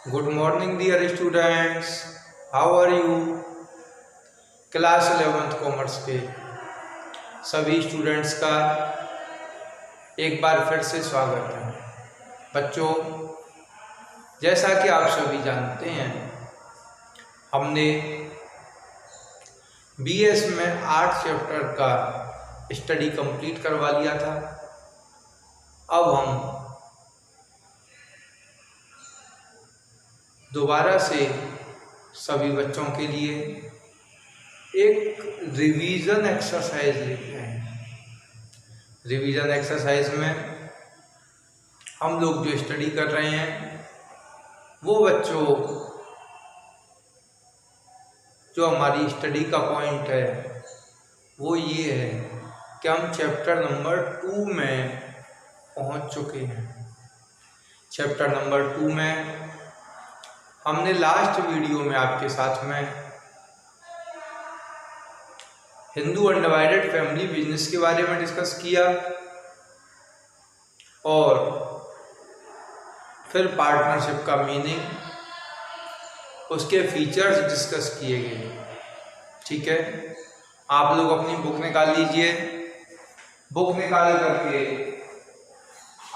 Good morning dear students, how are you? Class 11th commerce के सभी students का एक बार फिर से स्वागत है। बच्चों, जैसा कि आप सभी जानते हैं, हमने बीएस में 8 चैप्टर का स्टडी कंप्लीट करवा लिया था। अब हम दोबारा से सभी बच्चों के लिए एक रिवीजन एक्सरसाइज लेते हैं। रिवीजन एक्सरसाइज में हम लोग जो स्टडी कर रहे हैं वो बच्चों जो हमारी स्टडी का पॉइंट है वो ये है कि हम चैप्टर नंबर 2 में पहुंच चुके हैं। चैप्टर नंबर 2 में हमने लास्ट वीडियो में आपके साथ में हिंदू अनडिवाइडेड फैमिली बिजनेस के बारे में डिस्कस किया और फिर पार्टनरशिप का मीनिंग, उसके फीचर्स डिस्कस किए गए। ठीक है, आप लोग अपनी बुक निकाल लीजिए। बुक निकाल करके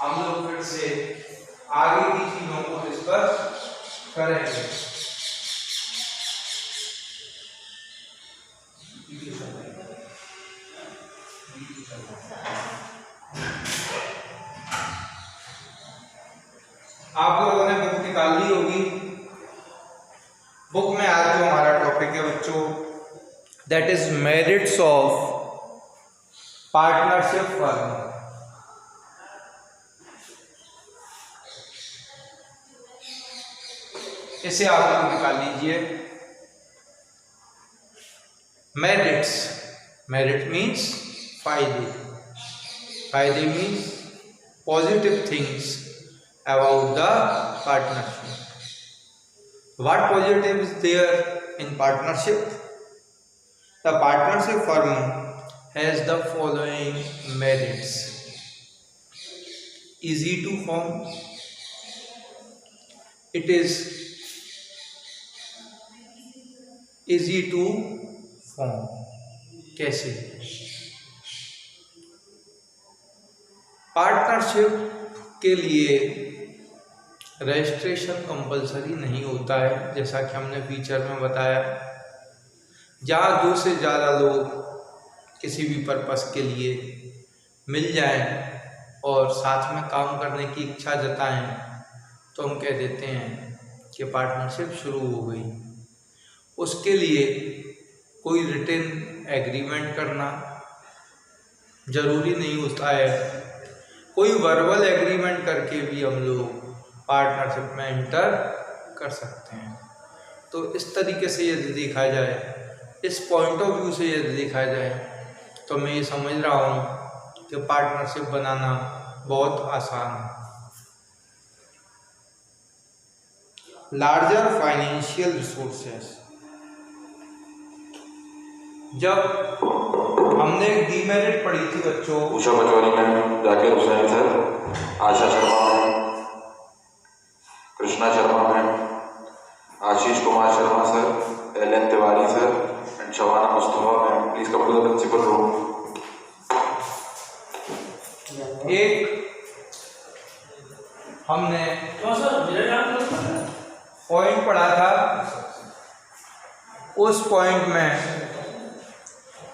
हम लोग फिर से आगे की चीजों को डिस्कस करेंगे। आप लोगों ने बुक निकाल ली होगी। बुक में आज जो हमारा टॉपिक है बच्चों, that is merits of partnership firm. इसे आप लोग निकाल लीजिए। मेरिट्स, मेरिट मीन्स फायदे, फायदे means positive things about the partnership. What positive is there in partnership? The partnership firm has the following merits. Easy to form. It is easy to form. कैसे? Partnership के लिए registration compulsory नहीं होता है, जैसा कि हमने फीचर में बताया। जहाँ 2 से ज़्यादा लोग किसी भी पर्पस के लिए मिल जाएं और साथ में काम करने की इच्छा जताएं तो हम कह देते हैं कि पार्टनरशिप शुरू हो गई। उसके लिए कोई रिटन एग्रीमेंट करना ज़रूरी नहीं होता है। कोई वर्बल एग्रीमेंट करके भी हम लोग पार्टनरशिप में एंटर कर सकते हैं। तो इस तरीके से यदि देखा जाए, इस पॉइंट ऑफ व्यू से यदि देखा जाए, तो मैं ये समझ रहा हूँ कि पार्टनरशिप बनाना बहुत आसान है। लार्जर फाइनेंशियल रिसोर्सेस, जब हमने डीमेरिट पढ़ी थी बच्चों, Usha Pachauri ma'am, Zakir Hussain sir, Asha Sharma ma'am, Krishna Sharma ma'am, Ashish Kumar Sharma sir, Alan Tiwari sir and Shabana Mustafa ma'am, please come to the principal room. एक हमने पॉइंट पढ़ा था, उस पॉइंट में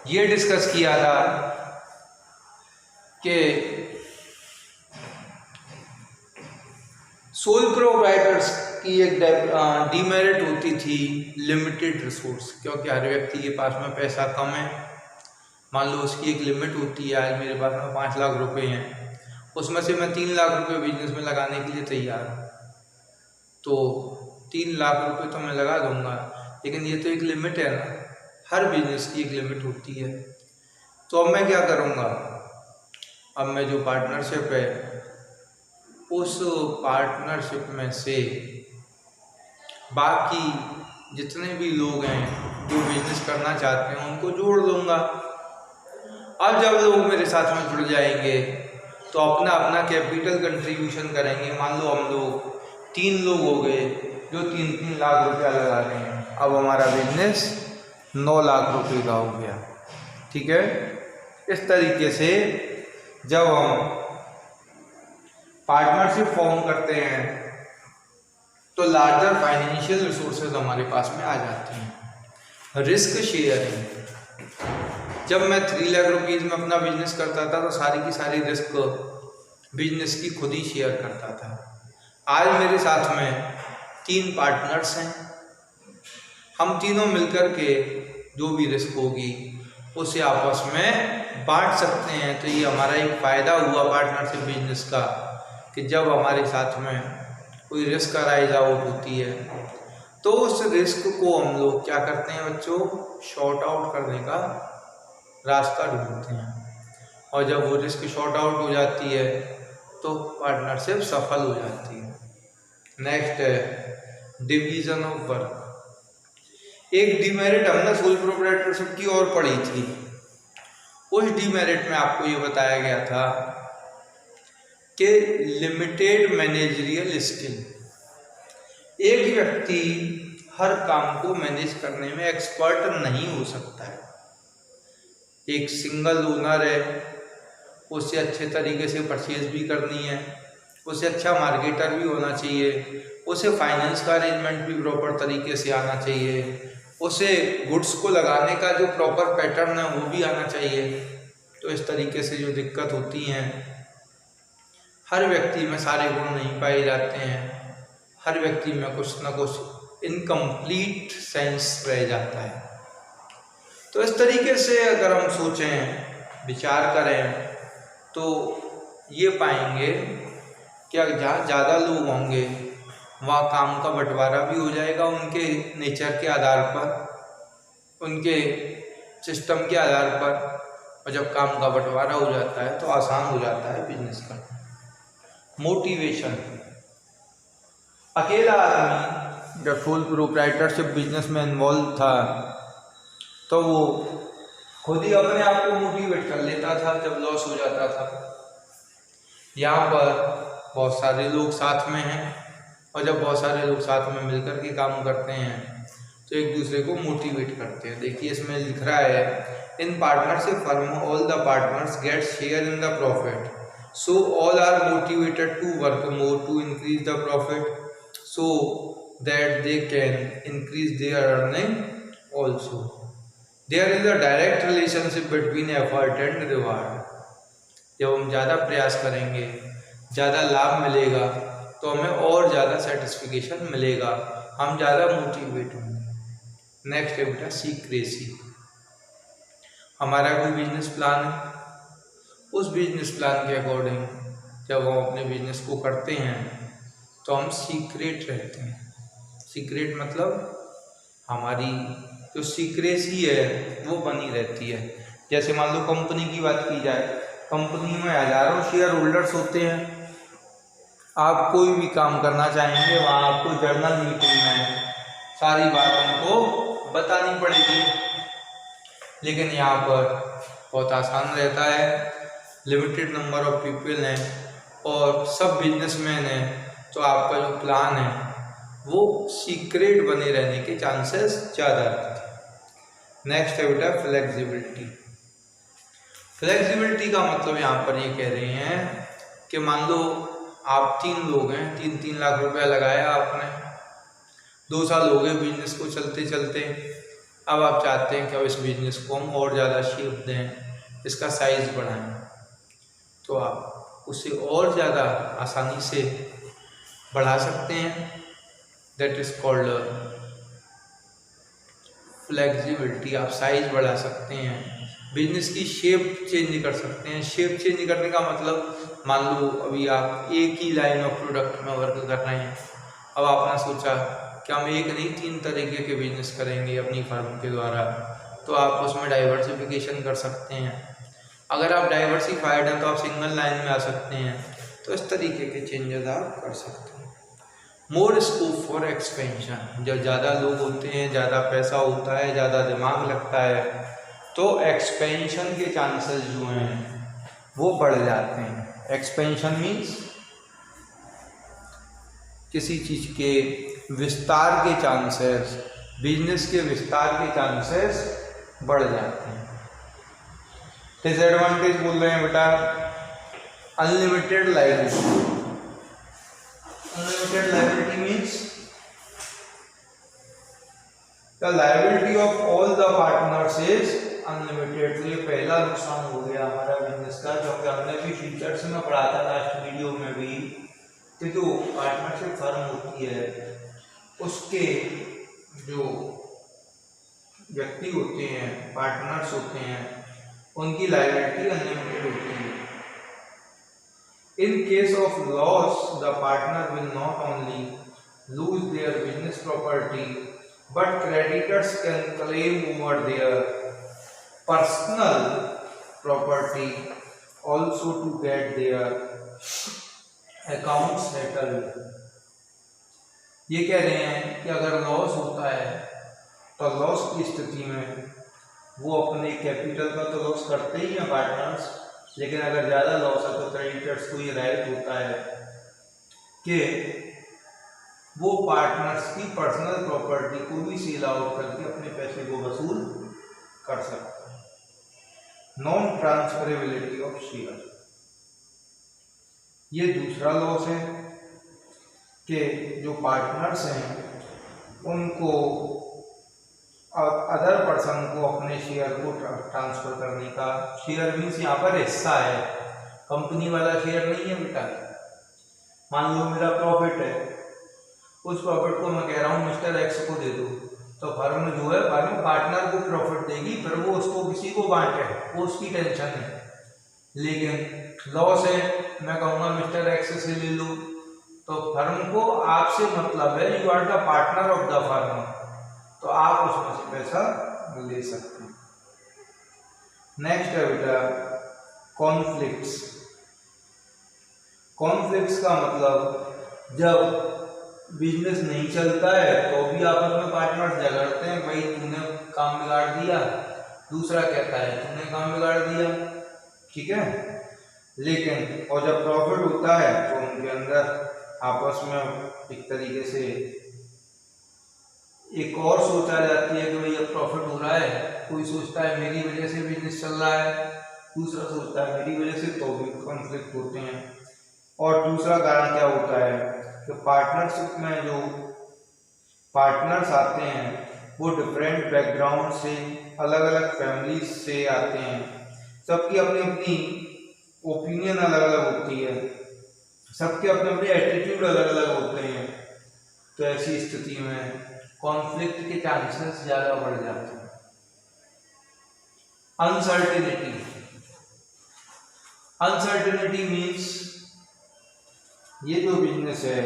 ये डिस्कस किया था कि सोल प्रोप्राइटर्स की एक डीमेरिट होती थी लिमिटेड रिसोर्स, क्योंकि हर व्यक्ति के पास में पैसा कम है। मान लो उसकी एक लिमिट होती है, आज मेरे पास में 5 लाख रुपए हैं, उसमें से मैं 3 लाख रुपए बिजनेस में लगाने के लिए तैयार हूँ, तो 3 लाख रुपए तो मैं लगा दूंगा, लेकिन ये तो एक लिमिट है ना, हर बिजनेस की एक लिमिट होती है। तो अब मैं क्या करूँगा, अब मैं जो पार्टनरशिप है उस पार्टनरशिप में से बाकी जितने भी लोग हैं जो बिजनेस करना चाहते हैं उनको जोड़ लूँगा। अब जब लोग मेरे साथ में जुड़ जाएंगे तो अपना अपना कैपिटल कंट्रीब्यूशन करेंगे। मान लो हम लोग 3 लोग हो गए जो 3-3 लाख रुपया लगा रहे हैं। अब हमारा बिजनेस 9 लाख रुपए का हो गया। ठीक है, इस तरीके से जब हम पार्टनरशिप फॉर्म करते हैं तो लार्जर फाइनेंशियल रिसोर्सेज हमारे पास में आ जाती हैं। रिस्क शेयरिंग, जब मैं 3 लाख रुपीज़ में अपना बिजनेस करता था तो सारी की सारी रिस्क बिजनेस की खुद ही शेयर करता था। आज मेरे साथ में 3 पार्टनर्स हैं, हम तीनों मिलकर के जो भी रिस्क होगी उसे आपस में बांट सकते हैं। तो ये हमारा एक फ़ायदा हुआ पार्टनरशिप बिजनेस का कि जब हमारे साथ में कोई रिस्क राइज आउट होती है तो उस रिस्क को हम लोग क्या करते हैं बच्चों, शॉर्ट आउट करने का रास्ता ढूंढते हैं। और जब वो रिस्क शॉर्ट आउट हो जाती है तो पार्टनरशिप सफल हो जाती है। नेक्स्ट है डिवीज़न ऑफ वर्क। एक डीमेरिट हमने सोल प्रोप्राइटरशिप की और पढ़ी थी। उस डीमेरिट में आपको ये बताया गया था कि लिमिटेड मैनेजरियल स्किल, एक व्यक्ति हर काम को मैनेज करने में एक्सपर्ट नहीं हो सकता है। एक सिंगल ओनर है, उसे अच्छे तरीके से परचेज भी करनी है, उसे अच्छा मार्केटर भी होना चाहिए, उसे फाइनेंस का अरेंजमेंट भी प्रॉपर तरीके से आना चाहिए, उसे गुड्स को लगाने का जो प्रॉपर पैटर्न है वो भी आना चाहिए। तो इस तरीके से जो दिक्कत होती हैं, हर व्यक्ति में सारे गुण नहीं पाए जाते हैं, हर व्यक्ति में कुछ ना कुछ इनकम्प्लीट सेंस रह जाता है। तो इस तरीके से अगर हम सोचें, विचार करें तो ये पाएंगे कि जहाँ ज़्यादा लोग होंगे वहाँ काम का बंटवारा भी हो जाएगा उनके नेचर के आधार पर, उनके सिस्टम के आधार पर। और जब काम का बंटवारा हो जाता है तो आसान हो जाता है बिजनेस करना। मोटिवेशन, अकेला आदमी जब सोल प्रोप्राइटरशिप बिजनेस में इन्वॉल्व था तो वो खुद ही अपने आप को मोटिवेट कर लेता था जब लॉस हो जाता था। यहाँ पर बहुत सारे लोग साथ में हैं और जब बहुत सारे लोग साथ में मिलकर के काम करते हैं तो एक दूसरे को मोटिवेट करते हैं। देखिए इसमें लिख रहा है, in partnership firm all the partners get share in the profit, so all are motivated to work more to increase the profit so that they can increase their earning also. There is a direct relationship between effort and reward. जब हम ज़्यादा प्रयास करेंगे, ज़्यादा लाभ मिलेगा तो हमें और ज़्यादा सेटिस्फिकेशन मिलेगा, हम ज़्यादा मोटिवेट होंगे। नेक्स्ट है बेटा सीक्रेसी। हमारा कोई बिजनेस प्लान है, उस बिजनेस प्लान के अकॉर्डिंग जब हम अपने बिजनेस को करते हैं तो हम सीक्रेट रहते हैं। सीक्रेट मतलब हमारी जो सीक्रेसी है वो बनी रहती है। जैसे मान लो कंपनी की बात की जाए, कंपनी में हजारों शेयर होल्डर्स होते हैं, आप कोई भी काम करना चाहेंगे वहाँ आपको जर्नल मीटिंग में सारी बात उनको बतानी पड़ेगी। लेकिन यहाँ पर बहुत आसान रहता है, लिमिटेड नंबर ऑफ पीपल हैं और सब बिजनेसमैन हैं, तो आपका जो प्लान है वो सीक्रेट बने रहने के चांसेस ज़्यादा रहते हैं। नेक्स्ट है बेटा फ्लेक्सिबिलिटी। फ्लेक्सिबिलिटी का मतलब यहाँ पर ये कह रहे हैं कि मान लो आप 3 लोग हैं, 3-3 लाख रुपया लगाया आपने, 2 साल हो गए बिजनेस को चलते चलते। अब आप चाहते हैं कि अब इस बिजनेस को हम और ज़्यादा शेप दें, इसका साइज़ बढ़ाएं, तो आप उसे और ज़्यादा आसानी से बढ़ा सकते हैं। That is called flexibility. आप साइज़ बढ़ा सकते हैं, बिजनेस की शेप चेंज कर सकते हैं। शेप चेंज करने का मतलब मान लो अभी आप एक ही लाइन ऑफ प्रोडक्ट में वर्क कर रहे हैं, अब आपने सोचा कि हम एक नहीं 3 तरीके के बिजनेस करेंगे अपनी फर्म के द्वारा, तो आप उसमें डाइवर्सिफिकेशन कर सकते हैं। अगर आप डाइवर्सिफाइड हैं तो आप सिंगल लाइन में आ सकते हैं। तो इस तरीके के चेंजेस आप कर सकते हैं। मोर स्कोप फॉर एक्सपेंशन, जब ज़्यादा लोग होते हैं, ज़्यादा पैसा होता है, ज़्यादा दिमाग लगता है, तो एक्सपेंशन के चांसेस जो हैं वो बढ़ जाते हैं। एक्सपेंशन मीन्स किसी चीज़ के विस्तार के चांसेस, बिजनेस के विस्तार के चांसेस बढ़ जाते हैं। डिसएडवांटेज बोल रहे हैं बेटा, unlimited liability. Unlimited liability means the liability of all the partners is unlimited. तो ये पहला नुकसान हो गया हमारा बिजनेस का, क्योंकि हमने भी फीचर्स में पढ़ा था लास्ट वीडियो में भी कि जो पार्टनरशिप फर्म होती है उसके जो व्यक्ति होते हैं, पार्टनर्स होते हैं, उनकी लायबिलिटी अनलिमिटेड होती है। In case of loss the partner will not only lose their business property but creditors can claim over their personal property also to get their account settled. ये कह रहे हैं कि अगर लॉस होता है तो लॉस की स्थिति में वो अपने कैपिटल का तो लॉस करते ही हैं पार्टनर्स, लेकिन अगर ज़्यादा लॉस है तो क्रेडिटर्स को ये राइट होता है कि वो पार्टनर्स की पर्सनल प्रॉपर्टी को भी सेल आउट करके अपने पैसे को वसूल कर सकते हैं। नॉन ट्रांसफरेबिलिटी ऑफ शेयर, ये दूसरा लॉस है कि जो पार्टनर्स हैं उनको अदर पर्सन को अपने शेयर को ट्रांसफर करने का, शेयर मीन्स यहाँ पर हिस्सा है, कंपनी वाला शेयर नहीं है बेटा। मान लो मेरा प्रॉफिट है, उस प्रॉफिट को मैं कह रहा हूँ मिस्टर एक्स को दे दो, तो फर्म जो है फर्म पार्टनर को प्रॉफिट देगी, फिर वो उसको किसी को बांटे, वो उसकी टेंशन है। लेकिन लॉस है, मैं कहूँगा मिस्टर एक्स से ले लो, तो फर्म को आपसे मतलब है, you are the partner of the firm, तो आप उसमें से पैसा ले सकते हैं। नेक्स्ट है बेटा कॉन्फ्लिक्ट्स। कॉन्फ्लिक्ट्स का मतलब जब बिजनेस नहीं चलता है तो भी आपस में पार्टनर्स झगड़ते हैं, भाई तूने काम बिगाड़ दिया, दूसरा कहता है तूने काम बिगाड़ दिया, ठीक है। लेकिन और जब प्रॉफिट होता है तो उनके अंदर आपस में एक तरीके से एक और सोचा जाती है कि भाई अब प्रॉफिट हो रहा है, कोई सोचता है मेरी वजह से बिजनेस चल रहा है, दूसरा सोचता है मेरी वजह से, तो भी कॉन्फ्लिक्ट होते हैं। और दूसरा कारण क्या होता है कि पार्टनरशिप में जो पार्टनर्स आते हैं वो डिफरेंट बैकग्राउंड से, अलग अलग फैमिली से आते हैं, सबकी अपनी अपनी ओपिनियन अलग अलग होती है, सबके अपने अपने एटीट्यूड अलग अलग होते हैं। तो ऐसी स्थिति में कॉन्फ्लिक्ट के चांसेस ज़्यादा बढ़ जाते हैं। अनसर्टेनिटी, अनसर्टेनिटी मीन्स ये जो बिजनेस है,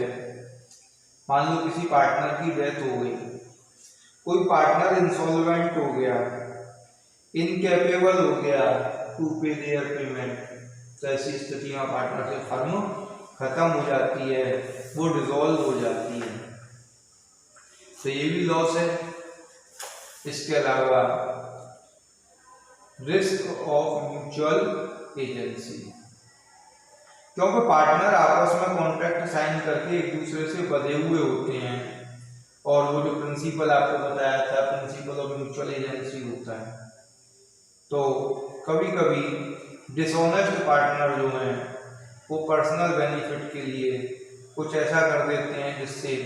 मान लो किसी पार्टनर की डेथ हो गई, कोई पार्टनर इंसॉल्वेंट हो गया, इनकेपेबल हो गया टू पे देयर पेमेंट, तो ऐसी स्थिति में पार्टनरशिप फर्म खत्म हो जाती है, वो डिसॉल्व हो जाती है। तो ये भी लॉस है। इसके अलावा रिस्क ऑफ म्यूचुअल एजेंसी, क्योंकि पार्टनर आपस में कॉन्ट्रैक्ट साइन करके एक दूसरे से बंधे हुए होते हैं, और वो जो प्रिंसिपल आपको बताया था, प्रिंसिपल ऑफ म्यूचुअल एजेंसी होता है। तो कभी कभी डिसऑनेस्ट पार्टनर जो हैं वो पर्सनल बेनिफिट के लिए कुछ ऐसा कर देते हैं जिससे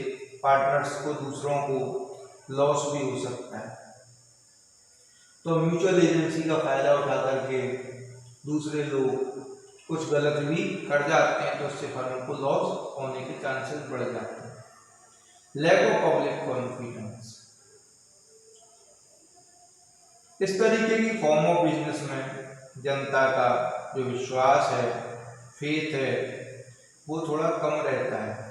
पार्टनर्स को, दूसरों को लॉस भी हो सकता है। तो म्यूचुअल एजेंसी का फायदा उठा करके दूसरे लोग कुछ गलत भी कर जाते हैं, तो उससे फर्म को लॉस होने के चांसेस बढ़ जाते हैं। लैक ऑफ पब्लिक कॉन्फिडेंस, इस तरीके की फॉर्म ऑफ बिजनेस में जनता का जो विश्वास है, फेथ है, वो थोड़ा कम रहता है,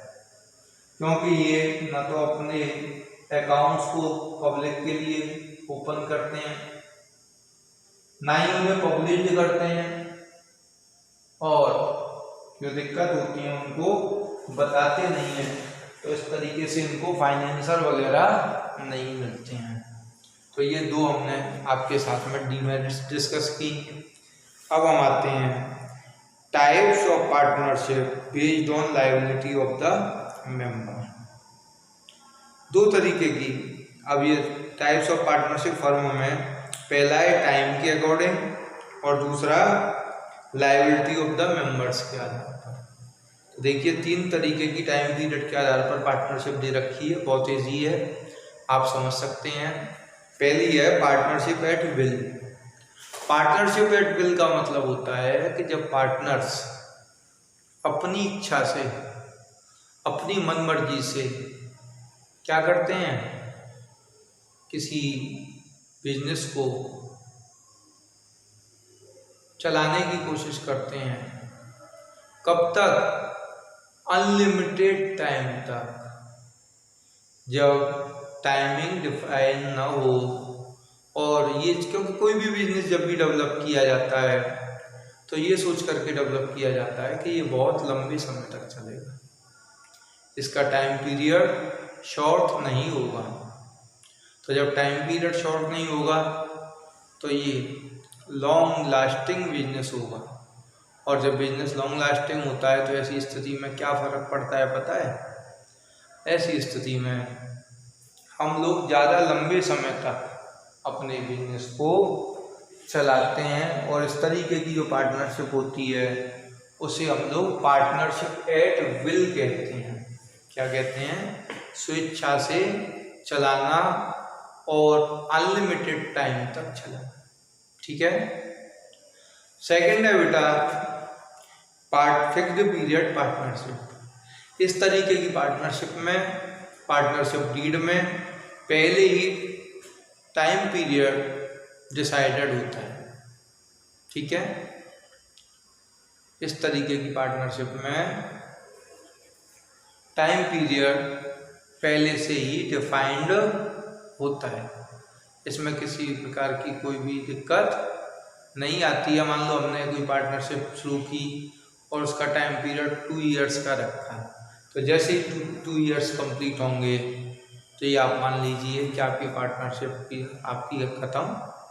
क्योंकि ये ना तो अपने अकाउंट्स को पब्लिक के लिए ओपन करते हैं, ना ही उन्हें पब्लिश करते हैं, और जो दिक्कत होती है उनको बताते नहीं हैं, तो इस तरीके से इनको फाइनेंशियल वगैरह नहीं मिलते हैं। तो ये दो हमने आपके साथ में डीमेरिट्स डिस्कस की। अब हम आते हैं types of partnership based on liability of the member. दो तरीके की, अब ये टाइप्स ऑफ पार्टनरशिप फर्म में पहला है टाइम के अकॉर्डिंग और दूसरा लायबिलिटी ऑफ द मेंबर्स के आधार पर। तो देखिए 3 तरीके की टाइम पीरियड के आधार पर पार्टनरशिप दे रखी है, बहुत ईजी है, आप समझ सकते हैं। पहली है partnership at will. Partnership at will का मतलब होता है कि जब पार्टनर्स अपनी इच्छा से, अपनी मनमर्जी से क्या करते हैं, किसी बिजनेस को चलाने की कोशिश करते हैं। कब तक? अनलिमिटेड टाइम तक, जब टाइमिंग डिफाइन ना हो। और ये क्योंकि कोई भी बिजनेस जब भी डेवलप किया जाता है तो ये सोच करके डेवलप किया जाता है कि ये बहुत लंबे समय तक चलेगा, इसका टाइम पीरियड शॉर्ट नहीं होगा। तो जब टाइम पीरियड शॉर्ट नहीं होगा तो ये लॉन्ग लास्टिंग बिजनेस होगा। और जब बिजनेस लॉन्ग लास्टिंग होता है तो ऐसी स्थिति में क्या फ़र्क पड़ता है पता है? ऐसी स्थिति में हम लोग ज़्यादा लंबे समय तक अपने बिजनेस को चलाते हैं। और इस तरीके की जो पार्टनरशिप होती है उसे हम लोग पार्टनरशिप एट विल कहते हैं। क्या कहते हैं? स्वेच्छा से चलाना और अनलिमिटेड टाइम तक चलाना। ठीक है। सेकंड है बेटा फिक्स्ड पीरियड पार्टनरशिप। इस तरीके की पार्टनरशिप में, पार्टनरशिप डीड में पहले ही टाइम पीरियड डिसाइडेड होता है। ठीक है। इस तरीके की पार्टनरशिप में टाइम पीरियड पहले से ही डिफाइंड होता है, इसमें किसी प्रकार की कोई भी दिक्कत नहीं आती है। मान लो हमने कोई पार्टनरशिप शुरू की और उसका टाइम पीरियड 2 इयर्स का रखा, तो जैसे ही 2 इयर्स कंप्लीट होंगे तो ये आप मान लीजिए कि आपकी पार्टनरशिप आपकी ख़त्म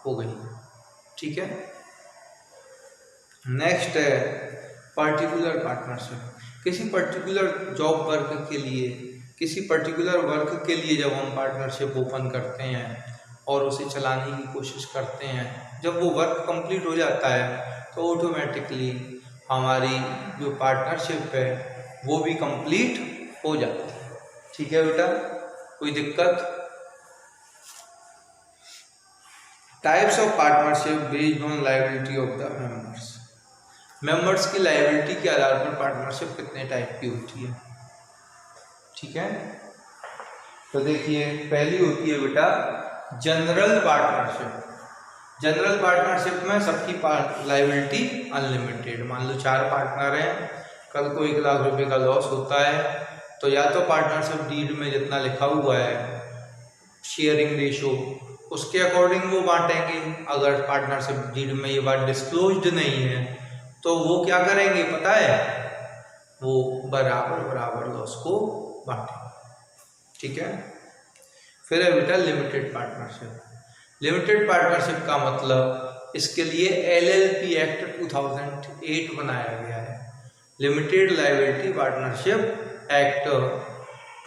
हो गई। ठीक है। नेक्स्ट है पर्टिकुलर पार्टनरशिप। किसी पर्टिकुलर जॉब वर्क के लिए, किसी पर्टिकुलर वर्क के लिए जब हम पार्टनरशिप ओपन करते हैं और उसे चलाने की कोशिश करते हैं, जब वो वर्क कंप्लीट हो जाता है तो ऑटोमेटिकली हमारी जो पार्टनरशिप है वो भी कंप्लीट हो जाती है। ठीक है बेटा, कोई दिक्कत? Types of partnership based on liability of the members. Members की लायबिलिटी के आधार पर पार्टनरशिप कितने टाइप की होती है। ठीक है। तो देखिए पहली होती है बेटा जनरल पार्टनरशिप। जनरल पार्टनरशिप में सबकी लायबिलिटी अनलिमिटेड। मान लो 4 पार्टनर हैं, कल को 1 लाख रुपए का लॉस होता है तो या तो पार्टनरशिप डीड में जितना लिखा हुआ है शेयरिंग रेशो उसके अकॉर्डिंग वो बांटेंगे। अगर पार्टनरशिप डीड में ये बात डिस्क्लोज्ड नहीं है तो वो क्या करेंगे पता है? वो बराबर बराबर लॉस को बांटेंगे। ठीक है। फिर है बेटा लिमिटेड पार्टनरशिप। लिमिटेड पार्टनरशिप का मतलब इसके लिए LLP एक्ट 2008 बनाया गया है, लिमिटेड लायबिलिटी पार्टनरशिप एक्ट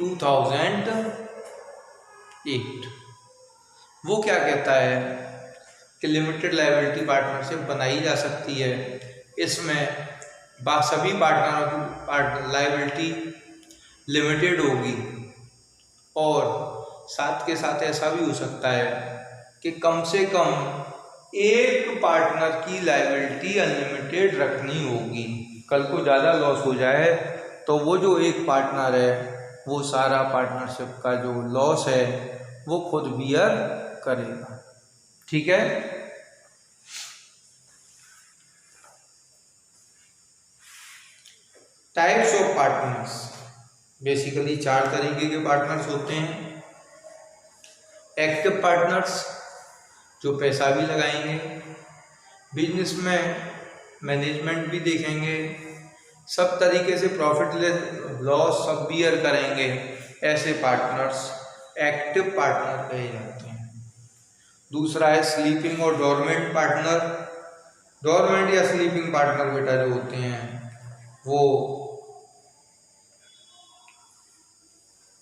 2008। वो क्या कहता है कि लिमिटेड लायबिलिटी पार्टनरशिप बनाई जा सकती है, इसमें सभी पार्टनरों की लायबिलिटी लिमिटेड होगी और साथ के साथ ऐसा भी हो सकता है कि कम से कम एक पार्टनर की लायबिलिटी अनलिमिटेड रखनी होगी। कल को ज़्यादा लॉस हो जाए तो वो जो एक पार्टनर है वो सारा पार्टनरशिप का जो लॉस है वो खुद बियर करेगा। ठीक है। टाइप्स ऑफ पार्टनर्स, बेसिकली 4 तरीके के पार्टनर्स होते हैं। एक्टिव पार्टनर्स जो पैसा भी लगाएंगे, बिजनेस में मैनेजमेंट भी देखेंगे, सब तरीके से प्रॉफिट लॉस सब बियर करेंगे, ऐसे पार्टनर्स एक्टिव पार्टनर कहे जाते हैं। दूसरा है स्लीपिंग और डोरमेंट पार्टनर। डोरमेंट या स्लीपिंग पार्टनर बेटा जो होते हैं वो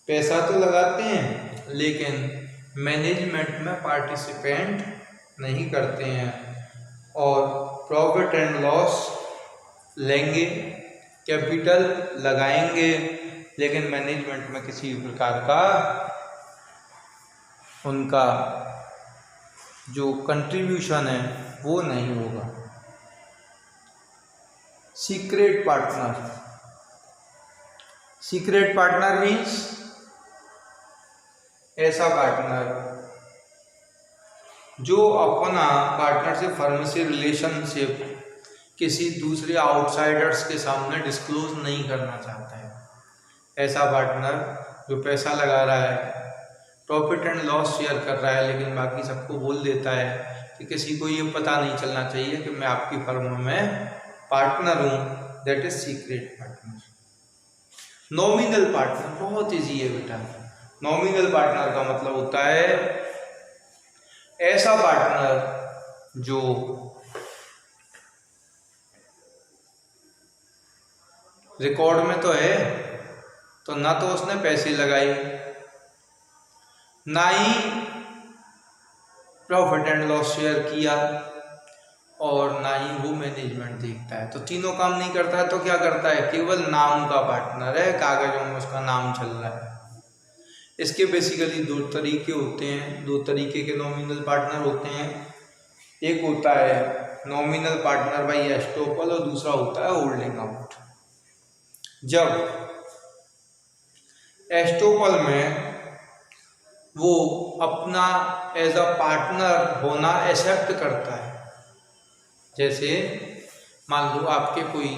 पैसा तो लगाते हैं लेकिन मैनेजमेंट में पार्टिसिपेंट नहीं करते हैं और प्रॉफिट एंड लॉस लेंगे, कैपिटल लगाएंगे, लेकिन मैनेजमेंट में किसी भी प्रकार का उनका जो कंट्रीब्यूशन है वो नहीं होगा। Secret partner, secret partner means ऐसा पार्टनर जो अपना पार्टनरशिप फर्म से रिलेशनशिप किसी दूसरे आउटसाइडर्स के सामने डिस्क्लोज नहीं करना चाहता है। ऐसा पार्टनर जो पैसा लगा रहा है, प्रॉफिट एंड लॉस शेयर कर रहा है, लेकिन बाकी सबको बोल देता है कि किसी को ये पता नहीं चलना चाहिए कि मैं आपकी फर्म में पार्टनर हूँ, that is secret partner. Nominal partner बहुत ईजी है बेटा। नॉमिनल पार्टनर का मतलब होता है ऐसा पार्टनर जो रिकॉर्ड में तो है, तो ना तो उसने पैसे लगाए, ना ही प्रॉफिट एंड लॉस शेयर किया, और ना ही वो मैनेजमेंट देखता है। तो तीनों काम नहीं करता है, तो क्या करता है, केवल नाम का पार्टनर है, कागजों में उसका नाम चल रहा है। इसके बेसिकली दो तरीके होते हैं, दो तरीके के नॉमिनल पार्टनर होते हैं। एक होता है नॉमिनल पार्टनर बाय एस्टोपल और दूसरा होता है होल्डिंग आउट। जब एस्टोपल में वो अपना एज अ पार्टनर होना एक्सेप्ट करता है, जैसे मान लो आपके कोई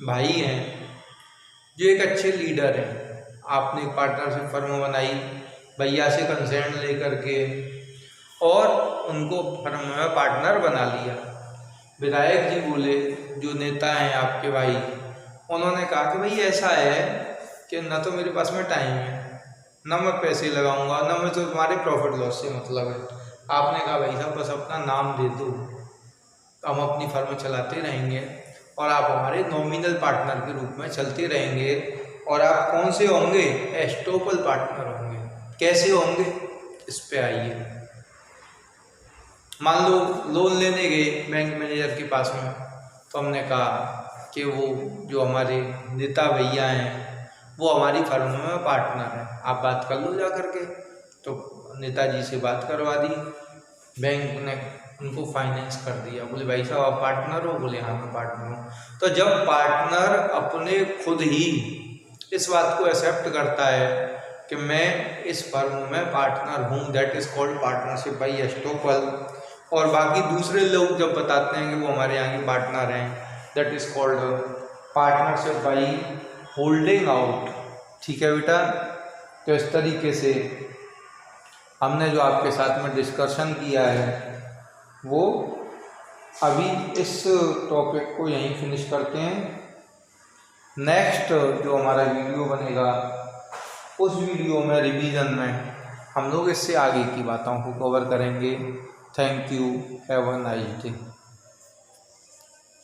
भाई हैं जो एक अच्छे लीडर हैं, आपने एक पार्टनरशिप फर्म बनाई भैया से कंसेंट लेकर के और उनको फर्म में पार्टनर बना लिया। विधायक जी बोले, जो नेता हैं आपके भाई, उन्होंने कहा कि भाई ऐसा है कि ना तो मेरे पास में टाइम है, ना मैं पैसे लगाऊंगा, ना मैं तो तुम्हारे प्रॉफिट लॉस से मतलब है। आपने कहा भाई साहब बस अपना नाम दे दो, हम अपनी फर्म चलाते रहेंगे और आप हमारे नॉमिनल पार्टनर के रूप में चलते रहेंगे। और आप कौन से होंगे, एस्टोपल पार्टनर होंगे। कैसे होंगे, इस पे आइए। मान लो लोन लेने गए बैंक मैनेजर के पास में, तो हमने कहा कि वो जो हमारे नेता भैया हैं वो हमारी फर्म में पार्टनर है, आप बात कर लो जा करके। तो नेताजी से बात करवा दी, बैंक ने उनको फाइनेंस कर दिया। बोले भाई साहब आप पार्टनर हो, बोले हाँ मैं पार्टनर हूँ। तो जब पार्टनर अपने खुद ही इस बात को एक्सेप्ट करता है कि मैं इस फर्म में पार्टनर हूँ, that is called partnership by estoppel. और बाकी दूसरे लोग जब बताते हैं कि वो हमारे यहाँ के पार्टनर हैं, that is called partnership by holding out. ठीक है बेटा, तो इस तरीके से हमने जो आपके साथ में डिस्कशन किया है वो अभी इस टॉपिक को यहीं फिनिश करते हैं। नेक्स्ट जो हमारा वीडियो बनेगा उस वीडियो में रिवीजन में हम लोग इससे आगे की बातों को कवर करेंगे। Thank you, have a nice day.